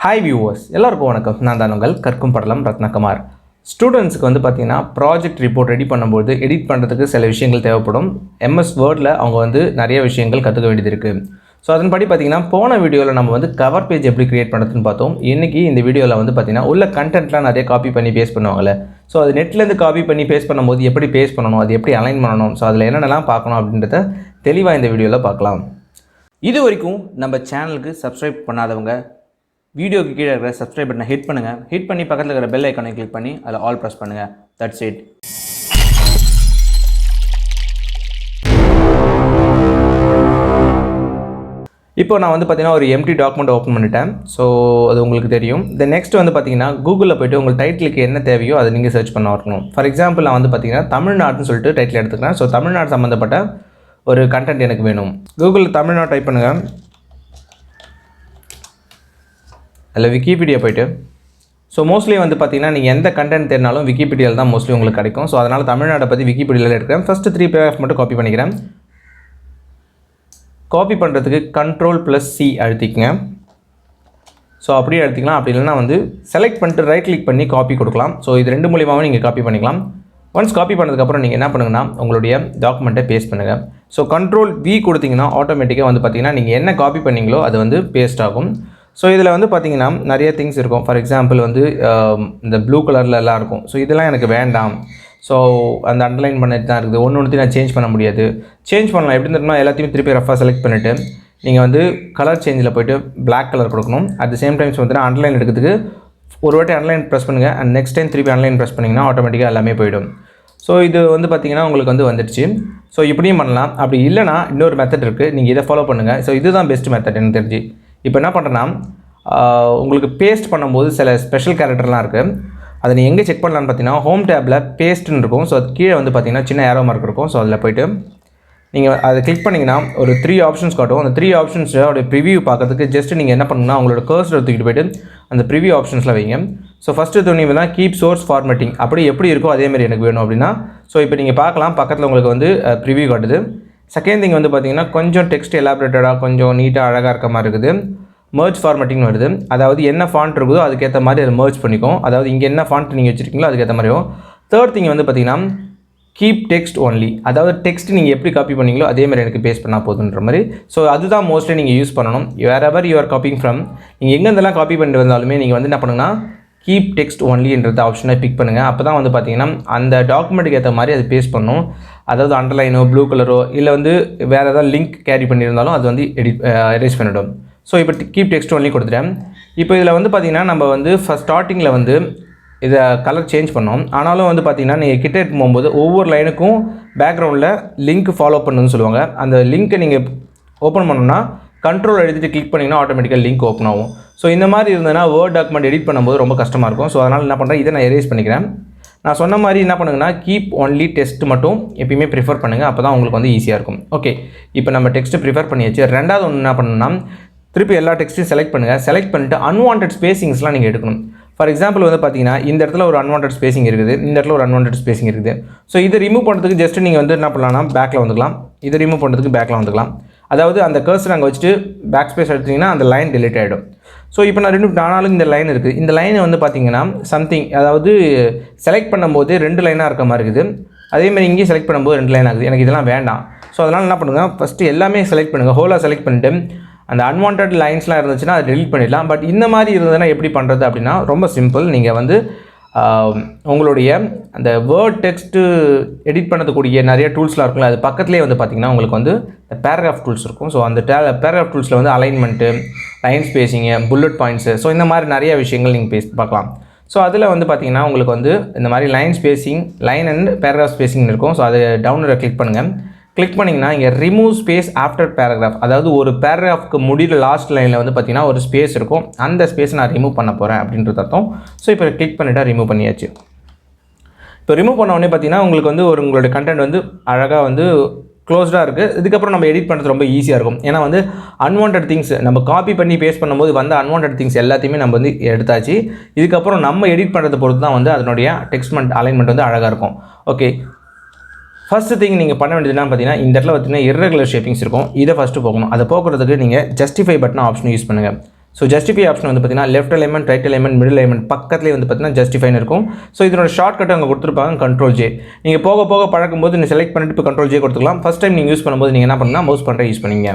Hi viewers, எல்லாருக்கும் வணக்கம். நான் தான் உங்கள் கற்கும் படலம் ரத்னகுமார். ஸ்டூடெண்ட்ஸுக்கு வந்து பார்த்திங்கன்னா ப்ராஜெக்ட் ரிப்போர்ட் ரெடி பண்ணும்போது எடிட் பண்ணுறதுக்கு சில விஷயங்கள் தேவைப்படும். எம்எஸ் வேர்டில் அவங்க வந்து நிறைய விஷயங்கள் கற்றுக்க வேண்டியது இருக்குது. ஸோ அதன்படி பார்த்திங்கன்னா போன வீடியோவில் நம்ம வந்து கவர் பேஜ் எப்படி க்ரியேட் பண்ணுறதுன்னு பார்த்தோம். இன்றைக்கி இந்த வீடியோவில் வந்து பார்த்திங்கன்னா உள்ள கண்டென்ட்லாம் நிறைய காப்பி பண்ணி பேஸ்ட் பண்ணுவாங்கள்ல. ஸோ அது நெட்லேருந்து காப்பி பண்ணி பேஸ்ட் பண்ணும்போது எப்படி பேஸ்ட் பண்ணணும், அது எப்படி அலைன் பண்ணணும், ஸோ அதில் என்னென்னலாம் பார்க்கணும் அப்படின்றத தெளிவாக இந்த வீடியோவில் பார்க்கலாம். இது வரைக்கும் நம்ம சேனலுக்கு சப்ஸ்கிரைப் பண்ணாதவங்க வீடியோக்கு கீழே இருக்கிற சப்ஸ்கிரைப் பட்டனை ஹிட் பண்ணுங்கள். ஹிட் பண்ணி பக்கத்தில் இருக்கிற பெல் ஐக்கானை கிளிக் பண்ணி அதில் ஆல் ப்ரெஸ் பண்ணுங்கள். That's it. இப்போ நான் வந்து பார்த்தீங்கன்னா ஒரு எம்டி டாக்குமெண்ட் ஓப்பன் பண்ணிட்டேன். ஸோ அது உங்களுக்கு தெரியும். நெக்ஸ்ட் வந்து பார்த்தீங்கன்னா கூகுளில் போய்ட்டு உங்கள் டைட்டிலுக்கு என்ன தேவையோ அதை நீங்கள் சர்ச் பண்ண வரணும். ஃபார் எக்ஸாம்பிள் நான் வந்து பார்த்தீங்கன்னா தமிழ்நாடுன்னு சொல்லிட்டு டைட்டில் எடுத்துக்கிறேன். ஸோ தமிழ்நாடு சம்மந்தப்பட்ட ஒரு கண்டென்ட் எனக்கு வேணும். கூகுளில் தமிழ்நாடு டைப் பண்ணுங்கள். அதில் விக்கிபீடியா போய்ட்டு ஸோ மோஸ்ட்லி வந்து பார்த்திங்கன்னா நீங்கள் எந்த கண்டென்ட் தேடினாலும் விக்கிபீடியாவில் தான் மோஸ்ட்லி உங்களுக்கு கிடைக்கும். ஸோ அதனால் தமிழ்நாட்டை பற்றி விக்கிபீடியாவில் எடுக்கிறேன். ஃபஸ்ட்டு 3 பேராகிராஃப் மட்டும் காப்பி பண்ணிக்கிறேன். காப்பி பண்ணுறதுக்கு Ctrl+C அழுத்திக்கங்க. ஸோ அப்படியே அழுத்திக்கலாம். அப்படி இல்லைனா வந்து செலக்ட் பண்ணிட்டு ரைட் கிளிக் பண்ணி காப்பி கொடுக்கலாம். ஸோ இது ரெண்டு மூலியமாகவும் நீங்கள் காப்பி பண்ணிக்கலாம். ஒன்ஸ் காப்பி பண்ணதுக்கப்புறம் நீங்கள் என்ன பண்ணுங்கன்னா உங்களுடைய டாக்குமெண்ட்டை பேஸ்ட் பண்ணுங்கள். ஸோ Ctrl+V கொடுத்தீங்கன்னா ஆட்டோமேட்டிக்காக வந்து பார்த்திங்கன்னா நீங்கள் என்ன காப்பி பண்ணிங்களோ அது வந்து பேஸ்ட் ஆகும். ஸோ இதில் வந்து பார்த்திங்கன்னா நிறைய திங்ஸ் இருக்கும். ஃபார் எக்ஸாம்பிள் வந்து இந்த ப்ளூ கலரில் எல்லாம் இருக்கும். ஸோ இதெல்லாம் எனக்கு வேண்டாம். ஸோ அந்த அண்டர்லைன் பண்ணிட்டு தான் இருக்குது. ஒன்று நான் சேஞ்ச் பண்ண முடியாது. சேஞ்ச் பண்ணலாம். எப்படி இருந்தாலும் எல்லாத்தையும் திருப்பி ரஃபாக செலக்ட் பண்ணிவிட்டு நீங்கள் வந்து கலர் சேஞ்சில் போய்ட்டு பிளாக் கலர் கொடுக்கணும். அட் த சேம் டைம்ஸ் வந்து அண்டர்லைன் எடுக்கிறதுக்கு ஒரு வாட்டி அண்டர்லைன் ப்ரெஸ் பண்ணுங்கள். அண்ட் நெக்ஸ்ட் டைம் திருப்பி அண்டர்லைன் ப்ரெஸ் பண்ணிங்கன்னா ஆட்டோமேட்டிக்காக எல்லாமே போய்டும். ஸோ இது வந்து பார்த்திங்கன்னா உங்களுக்கு வந்து வந்துடுச்சு. ஸோ இப்படியும் பண்ணலாம். அப்படி இல்லைனா இன்னொரு மெத்தட் இருக்குது. நீங்கள் இதை ஃபாலோ பண்ணுங்கள். ஸோ இதுதான் பெஸ்ட் மெத்தட் எனக்கு தெரிஞ்சு. இப்போ என்ன பண்ணுறேன்னா உங்களுக்கு பேஸ்ட் பண்ணும்போது சில ஸ்பெஷல் கேரக்டர்லாம் இருக்குது. அதை நீங்கள் எங்கே செக் பண்ணலான்னு பார்த்தீங்கன்னா ஹோம் டேப்பில் பேஸ்ட்டுன்னு இருக்கும். ஸோ அது கீழே வந்து பார்த்திங்கன்னா சின்ன ஏரோ மார்க் இருக்கும். ஸோ அதில் போய்ட்டு நீங்கள் அதை கிளிக் பண்ணிங்கன்னா ஒரு 3 ஆப்ஷன்ஸ் காட்டும். அந்த 3 ஆப்ஷன்ஸோட ப்ரிவியூ பார்க்கறதுக்கு ஜஸ்ட் நீங்கள் என்ன பண்ணணும்னா உங்களோட கர்சரை தூக்கிட்டு போய்ட்டு அந்த ப்ரிவியூ ஆப்ஷன்ஸில் வைங்க. ஸோ ஃபஸ்ட்டு துணிவு தான் கீப் சோர்ஸ் ஃபார்மேட்டிங். அப்படி எப்படி இருக்கோ அதேமாதிரி எனக்கு வேணும் அப்படின்னா ஸோ இப்போ நீங்கள் பார்க்கலாம் பக்கத்தில் உங்களுக்கு வந்து ப்ரிவியூ காட்டுது. செகண்ட் திங் வந்து பார்த்திங்கன்னா கொஞ்சம் டெக்ஸ்ட் எலாபரேட்டடாக கொஞ்சம் நீட்டாக அழகாக இருக்க மாதிரி இருக்குது. மர்ஜ் ஃபார்மேட்டிங் வருது. அதாவது என்ன ஃபாண்ட் இருக்குதோ அதுக்கேற்ற மாதிரி அதை மர்ஜ் பண்ணிக்கும். அதாவது இங்கே என்ன ஃபாண்ட் நீங்கள் வச்சுருக்கீங்களோ அதுக்கேற்ற மாதிரியும். தேர்ட் திங் வந்து பார்த்திங்கன்னா கீப் டெக்ஸ்ட் ஒன்லி. அதாவது டெக்ஸ்ட் நீங்கள் எப்படி காப்பி பண்ணீங்களோ அதே மாதிரி எனக்கு பேஸ்ட் பண்ணால் போதுன்ற மாதிரி. ஸோ அதுதான் மோஸ்ட்லி நீங்கள் யூஸ் பண்ணணும். Wherever you are copying from, நீங்கள் எங்கேருந்தெல்லாம் காப்பி பண்ணிட்டு வந்தாலுமே நீங்கள் வந்து என்ன பண்ணுங்கன்னா கீப் டெக்ஸ்ட் ஒன்லின்றது ஆப்ஷனை பிக் பண்ணுங்கள். அப்போ தான் வந்து பார்த்திங்கன்னா அந்த டாக்குமெண்ட்டுக்கு ஏற்ற மாதிரி அது பேஸ்ட் பண்ணணும். அதாவது அண்டர்லைனோ ப்ளூ கலரோ இல்லை வந்து வேறு ஏதாவது லிங்க் கேரி பண்ணியிருந்தாலும் அது வந்து எரேஸ் பண்ணிவிடும். ஸோ இப்போ கீப் டெக்ஸ்ட் ஒன்லி கொடுத்துட்டேன். இப்போ இதில் வந்து பார்த்திங்கன்னா நம்ம வந்து ஃபஸ்ட் ஸ்டார்டிங்கில் வந்து இதை கலர் சேஞ்ச் பண்ணோம். ஆனாலும் வந்து பார்த்திங்கன்னா நீங்கள் கிட்ட போகும்போது ஒவ்வொரு லைனுக்கும் பேக்ரவுண்டில் லிங்க் ஃபாலோ பண்ணணும்னு சொல்லுவாங்க. அந்த லிங்க்கை நீங்கள் ஓப்பன் பண்ணணும்னா கண்ட்ரோல் எழுதிட்டு கிளிக் பண்ணிங்கன்னா ஆட்டோமேட்டிக்காக லிங்க் ஓப்பன் ஆகும். ஸோ இந்த மாதிரி இருந்ததுன்னா வேர்ட் டாக்குமெண்ட் எடிட் பண்ணும்போது ரொம்ப கஷ்டமாக இருக்கும். ஸோ அதனால் என்ன பண்ணுறேன், இதை நான் எரேஸ் பண்ணிக்கிறேன். நான் சொன்ன மாதிரி என்ன பண்ணுங்கன்னா கீப் ஒன்லி டெக்ஸ்ட் மட்டும் எப்பயுமே ப்ரிஃபர் பண்ணுங்கள். அப்போ தான் உங்களுக்கு வந்து ஈஸியாக இருக்கும். ஓகே, இப்போ நம்ம டெக்ஸ்ட்டு ப்ரிஃபர் பண்ணியாச்சு. ரெண்டாவது ஒன்று என்ன பண்ணணும்னா திருப்பி எல்லா டெக்ஸ்ட்டையும் செலக்ட் பண்ணுங்கள். செலக்ட் பண்ணிட்டு அன்வான்ட் ஸ்பேசிங்ஸ்லாம் நீங்கள் எடுக்கணும். ஃபார் எக்ஸாம்பிள் வந்து பார்த்தீங்கன்னா இந்த இடத்துல ஒரு அன்வான்ட் ஸ்பேசிங் இருக்குது, இந்த இடத்துல ஒரு அன்வான்ட் ஸ்பேசிங் இருக்குது. ஸோ இதை ரிமூவ் பண்ணுறதுக்கு ஜஸ்ட் நீங்கள் வந்து என்ன பண்ணலாம்னா பேக்கில் வந்துக்கலாம். இதை ரிமூவ் பண்ணுறதுக்கு பேக்கில் வந்துக்கலாம். அதாவது அந்த கர்சர் அங்கே வச்சுட்டு பேக் ஸ்பேஸ் எடுத்திங்கன்னா அந்த லைன் டெலிட் ஆகிடும். ஸோ இப்போ நான் ஆனாலும் இந்த லைன் இருக்குது. இந்த லைனை வந்து பார்த்திங்கன்னா சம்திங் அதாவது செலக்ட் பண்ணும்போது 2 லைனாக இருக்க மாதிரி இருக்குது. அதேமாதிரி இங்கேயும் செலக்ட் பண்ணும்போது 2 லைன் ஆகுது. எனக்கு இதெல்லாம் வேண்டாம். ஸோ அதனால் என்ன பண்ணுங்கள், ஃபஸ்ட்டு எல்லாமே செலக்ட் பண்ணுங்கள். ஹோலாக செலக்ட் பண்ணிட்டு அந்த அன்வான்ட் லைன்ஸ்லாம் இருந்துச்சுன்னா அதை டெலிட் பண்ணிடலாம். பட் இந்த மாதிரி இருந்ததுன்னா எப்படி பண்ணுறது அப்படின்னா ரொம்ப சிம்பிள். நீங்கள் வந்து உங்களுடைய அந்த வேர்ட் டெக்ஸ்ட்டு எடிட் பண்ணக்கூடிய நிறைய டூல்ஸ்லாம் இருக்குல்ல, அது பக்கத்துலேயே வந்து பார்த்திங்கன்னா உங்களுக்கு வந்து பேராகிராஃப் டூல்ஸ் இருக்கும். ஸோ அந்த பேராகிராஃப் டூல்ஸில் வந்து alignment, line spacing, bullet points, so இந்த மாதிரி நிறைய விஷயங்கள் நீங்கள் பார்க்கலாம். ஸோ அதில் வந்து பார்த்திங்கன்னா உங்களுக்கு வந்து இந்த மாதிரி line spacing, line and paragraph spacing இருக்கும். ஸோ அதை டவுனில் கிளிக் பண்ணுங்கள். கிளிக் பண்ணிங்கன்னா இங்கே ரிமூவ் ஸ்பேஸ் ஆஃப்டர் பேராகிராஃப், அதாவது ஒரு பேராகிராஃப்க்கு முடிகிற லாஸ்ட் லைனில் வந்து பார்த்திங்கன்னா ஒரு ஸ்பேஸ் இருக்கும். அந்த ஸ்பேஸை நான் ரிமூவ் பண்ண போகிறேன் அப்படின்றது அர்த்தம். ஸோ இப்போ கிளிக் பண்ணிவிட்டு ரிமூவ் பண்ணியாச்சு. இப்போ ரிமூவ் பண்ண உடனே பார்த்திங்கன்னா உங்களுக்கு வந்து உங்களுடைய கண்டென்ட் வந்து அழகாக வந்து க்ளோஸ்டாக இருக்குது. இதுக்கப்புறம் நம்ம எடிட் பண்ணுறது ரொம்ப ஈஸியாக இருக்கும். ஏன்னா வந்து அன்வான்ட் திங்ஸ் நம்ம காப்பி பண்ணி பேஸ்ட் பண்ணும்போது வந்து அன்வான்ட் திங்ஸ் எல்லாத்தையுமே நம்ம வந்து எடுத்தாச்சு. இதுக்கப்புறம் நம்ம எடிட் பண்ணுறதை பொறுத்து தான் வந்து அதனுடைய டெக்ஸ்ட்மெண்ட் அலைன்மெண்ட் வந்து அழகாக இருக்கும். ஓகே, ஃபர்ஸ்ட் திங் நீங்கள் பண்ண வேண்டியது என்ன பார்த்தீங்கன்னா இந்த இடத்துல பார்த்தீங்கன்னா இர்ரெகுலர் ஷேப்பிங்ஸ் இருக்கும். இதை ஃபஸ்ட்டு போகணும். அதை போக்குறதுக்கு நீங்கள் ஜஸ்டிஃபை பட்டன் ஆப்ஷன் யூஸ் பண்ணுங்கள். ஸோ ஜஸ்டிஃபை ஆப்ஷன் வந்து பார்த்தீங்கன்னா left alignment, right alignment, middle alignment பக்கத்துலேயே வந்து பார்த்தீங்கன்னா ஜஸ்டிஃபைன்னு இருக்கும். ஸோ இதனோட ஷார்ட்கட் அங்கே கொடுத்துருப்பாங்க Ctrl+J. நீங்கள் போக போக பழக்கும்போது நீங்கள் செலக்ட் பண்ணிட்டு இப்போ Ctrl+J கொடுத்துக்கலாம். ஃபஸ்ட் டைம் நீங்கள் யூஸ் பண்ணும்போது நீங்கள் என்ன பண்ணலாம், மவுஸ் பண்ணுற யூஸ் பண்ணிங்க.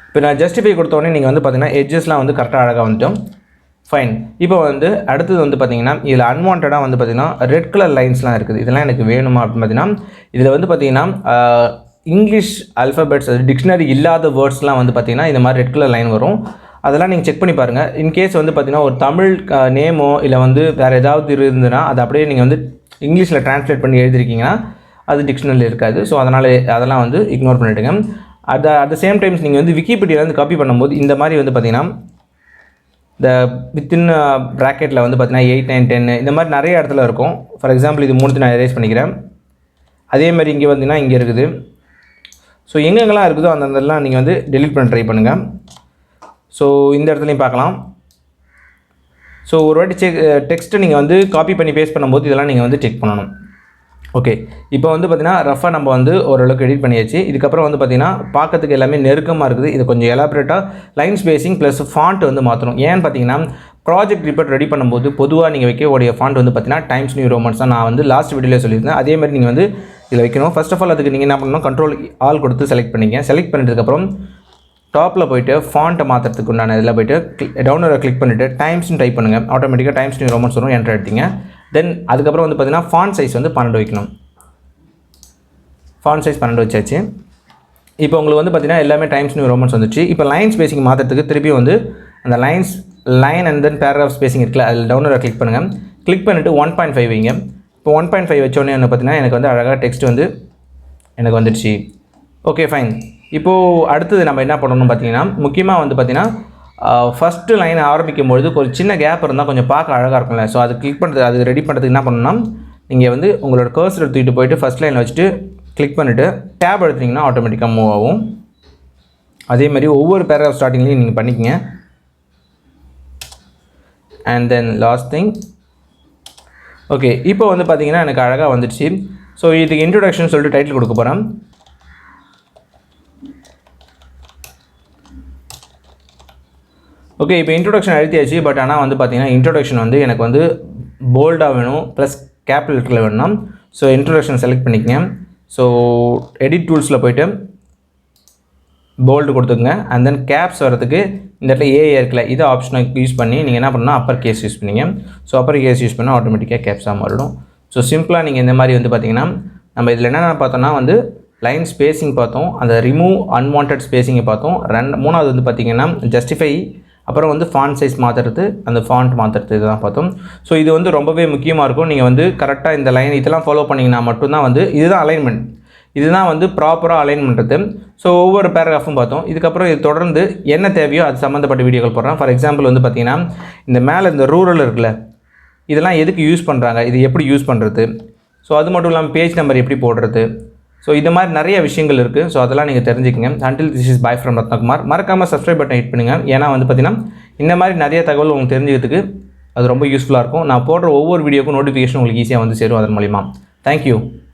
இப்போ நான் ஜஸ்டிஃபை கொடுத்தோடனே நீங்கள் வந்து பார்த்தீங்கன்னா எட்ஜஸ்லாம் வந்து கரெக்டாக அழகாக வந்துட்டோம். ஃபைன். இப்போ வந்து அடுத்தது வந்து பார்த்தீங்கன்னா இதில் அன்வான்டாக வந்து பார்த்தீங்கன்னா ரெட் கலர் லைன்ஸ்லாம் இருக்குது. இதெல்லாம் எனக்கு வேணுமா அப்படின்னு பார்த்தீங்கன்னா இதில் வந்து பார்த்தீங்கன்னா இங்கிலீஷ் ஆல்ஃபபெட்ஸ் டிக்ஷனரி இல்லாத வேர்ட்ஸ்லாம் வந்து பார்த்தீங்கன்னா இந்த மாதிரி ரெட் கலர் லைன் வரும். அதெல்லாம் நீங்கள் செக் பண்ணி பாருங்கள். இன்கேஸ் வந்து பார்த்தீங்கன்னா ஒரு தமிழ் நேமோ இல்லை வந்து வேறு ஏதாவது இருந்ததுன்னா அது அப்படியே நீங்கள் வந்து இங்கிலீஷில் ட்ரான்ஸ்லேட் பண்ணி எழுதிருக்கீங்கன்னா அது டிக்ஷனரியில் இருக்காது. ஸோ அதெல்லாம் வந்து இக்னோர் பண்ணிவிடுங்க. அட் த சேம் டைம்ஸ் நீங்கள் வந்து விக்கிபீடியாவிலேருந்து காப்பி பண்ணும்போது இந்த மாதிரி வந்து பார்த்தீங்கன்னா இந்த வித்தின் ப்ராக்கெட்டில் வந்து பார்த்தீங்கன்னா 8, 9, 10 இந்த மாதிரி நிறைய இடத்துல இருக்கும். ஃபார் எக்ஸாம்பிள் இது 3 நான் எரேஸ் பண்ணிக்கிறேன். அதேமாதிரி இங்கே பார்த்தீங்கன்னா இங்கே இருக்குது. ஸோ எங்கெங்கெல்லாம் இருக்குதோ அந்தந்தெல்லாம் நீங்கள் வந்து டெலிட் பண்ண ட்ரை பண்ணுங்கள். ஸோ இந்த இடத்துலையும் பார்க்கலாம். ஸோ ஒரு வாட்டி டெக்ஸ்ட்டை நீங்கள் வந்து காப்பி பண்ணி பேஸ்ட் பண்ணும்போது இதெல்லாம் நீங்கள் வந்து செக் பண்ணணும். ஓகே, இப்போ வந்து பார்த்தீங்கன்னா ரஃபாக நம்ம வந்து ஓரளவுக்கு எடிட் பண்ணியாச்சு. இதுக்கப்புறம் வந்து பார்த்தீங்கன்னா பார்க்கறதுக்கு எல்லாமே நெருக்கமாக இருக்குது. இது கொஞ்சம் எலாபரேட்டாக லைன் ஸ்பேசிங் ப்ளஸ் ஃபாண்ட் வந்து மாற்றணும். ஏன்னு பார்த்தீங்கன்னா ப்ராஜெக்ட் ரிப்போர்ட் ரெடி பண்ணும்போது பொதுவாக நீங்கள் வைக்கக்கூடிய ஃபாண்ட் வந்து பார்த்தீங்கன்னா டைம்ஸ் நியூ ரோமன்ஸ் தான் நான் வந்து லாஸ்ட் வீடியோவில் சொல்லியிருந்தேன். அதேமாதிரி நீங்கள் வந்து இதில் வைக்கணும். ஃபர்ஸ்ட் ஆஃப் ஆல் அதுக்கு நீங்கள் என்ன பண்ணணும், Ctrl+All கொடுத்து செலக்ட் பண்ணிங்க. செலக்ட் பண்ணிட்டதுக்கப்புறம் டாப்பில் போய்ட்டு ஃபாண்ட்டை மாற்றுறதுக்கு உண்டான இதில் போய்ட்டு டவுனில் கிளிக் பண்ணிவிட்டு டைம்ஸ்னு டைப் பண்ணுங்கள். ஆட்டோமேட்டிக்காக டைம்ஸ் நியூ ரோமன்ஸ் வரும். என்டர் எடுத்தீங்க. தென் அதுக்கப்புறம் வந்து பார்த்தீங்கன்னா ஃபாண்ட் சைஸ் வந்து 12 வைக்கணும். ஃபாண்ட் சைஸ் 12 வச்சாச்சு. இப்போ உங்களுக்கு வந்து பார்த்தீங்கன்னா எல்லாமே டைம்ஸ் நியூ ரோமன்ஸ் வந்துச்சு. இப்போ லைன் ஸ்பேசிங் மாற்றுறதுக்கு திருப்பி வந்து அந்த line and then paragraph spacing இருக்குல்ல, அதில் டவுனில் கிளிக் பண்ணுங்கள். கிளிக் பண்ணிவிட்டு 1.5 வைங்க. இப்போ 1.5 வச்சோடனே வந்து பார்த்தீங்கன்னா எனக்கு வந்து அழகாக டெக்ஸ்ட் வந்து எனக்கு வந்துடுச்சு. Okay fine. இப்போது அடுத்தது நம்ம என்ன பண்ணணும்னு பார்த்தீங்கன்னா முக்கியமாக வந்து பார்த்தீங்கன்னா ஃபஸ்ட்டு லைன் ஆரம்பிக்கும் பொழுது ஒரு சின்ன கேப் இருந்தால் கொஞ்சம் பார்க்க அழகாக இருக்கும்ல. ஸோ அது கிளிக் பண்ணுறது, அது ரெடி பண்ணுறதுக்கு என்ன பண்ணணும்னா நீங்கள் வந்து உங்களோட கர்சர் தூக்கிட்டு போயிட்டு ஃபஸ்ட் லைனில் வச்சுட்டு கிளிக் பண்ணிவிட்டு டேப் எடுத்திங்கன்னா ஆட்டோமேட்டிக்காக மூவ் ஆகும். அதேமாதிரி ஒவ்வொரு பேராகிராஃப் ஸ்டார்டிங்லேயும் நீங்கள் பண்ணிக்கங்க. And then last thing. Okay, இப்போ வந்து பார்த்தீங்கன்னா எனக்கு அழகாக வந்துடுச்சு. ஸோ இதுக்கு இன்ட்ரோடக்ஷன் சொல்லிட்டு டைட்டில் கொடுக்க போகிறேன். ஓகே, இப்போ இன்ட்ரோடக்ஷன் அழுத்தியாச்சு. பட் ஆனால் வந்து பார்த்தீங்கன்னா இன்ட்ரோடக்ஷன் வந்து எனக்கு வந்து போல்டாக வேணும் ப்ளஸ் கேபிட்டல் லெட்டரில் வேணும்னா ஸோ இன்ட்ரோடக்ஷன் செலக்ட் பண்ணிக்கங்க. ஸோ எடிட் டூல்ஸில் போய்ட்டு போல்டு கொடுத்துங்க. அண்ட் தென் கேப்ஸ் வரதுக்கு இந்த இடத்துல ஏ இருக்குல்ல, இதை ஆப்ஷனை யூஸ் பண்ணி நீங்கள் என்ன பண்ணால் அப்பர் கேஸ் யூஸ் பண்ணிங்க. ஸோ அப்பர் கேஸ் யூஸ் பண்ணால் ஆட்டோமேட்டிக்காக கேப்ஸாக மாறிடும். ஸோ சிம்பிளாக நீங்கள் இந்த மாதிரி வந்து பார்த்தீங்கன்னா நம்ம இதில் என்னென்ன பார்த்தோம்னா வந்து லைன் ஸ்பேசிங் பார்த்தோம், அந்த ரிமூவ் அன்வான்ட் ஸ்பேசிங்கை பார்த்தோம். மூணாவது வந்து பார்த்திங்கன்னா ஜஸ்டிஃபை, அப்புறம் வந்து ஃபாண்ட் சைஸ் மாற்றுறது, அந்த ஃபாண்ட் மாற்றுறது, இதெல்லாம் பார்த்தோம். ஸோ இது வந்து ரொம்பவே முக்கியமாக இருக்கும். நீங்கள் வந்து கரெக்டாக இந்த லைன் இதெல்லாம் ஃபாலோ பண்ணிங்கன்னா மட்டும்தான் வந்து இதுதான் அலைன்மெண்ட், இதுதான் வந்து ப்ராப்பராக அலைன் பண்ணுறது. ஸோ ஒவ்வொரு பேராகிராஃபும் பார்த்தோம். இதுக்கப்புறம் இது தொடர்ந்து என்ன தேவையோ அது சம்மந்தப்பட்ட வீடியோக்கள் போடுறேன். ஃபார் எக்ஸாம்பிள் வந்து பார்த்திங்கன்னா இந்த மேலே இந்த ரூரல் இருக்குல்ல, இதெல்லாம் எதுக்கு யூஸ் பண்ணுறாங்க, இது எப்படி யூஸ் பண்ணுறது, ஸோ அது மட்டும் இல்லாமல் பேஜ் நம்பர் எப்படி போடுறது, ஸோ இது மாதிரி நிறைய விஷயங்கள் இருக்குது. ஸோ அதெல்லாம் நீங்கள் தெரிஞ்சுக்கங்க. Until this is bye from Ratnakumar. மறக்காமல் சப்ஸ்கிரைப் பட்டன் ஹிட் பண்ணுங்கள். ஏன்னா வந்து பார்த்தீங்கன்னா இந்த மாதிரி நிறைய தகவல் உங்களுக்கு தெரிஞ்சுக்கிறதுக்கு அது ரொம்ப யூஸ்ஃபுல்லாக இருக்கும். நான் போடுற ஒவ்வொரு வீடியோக்கும் நோட்டிஃபிகேஷன் உங்களுக்கு ஈஸியாக வந்து சேரும் அதன் மூலிமா. தேங்க்யூ.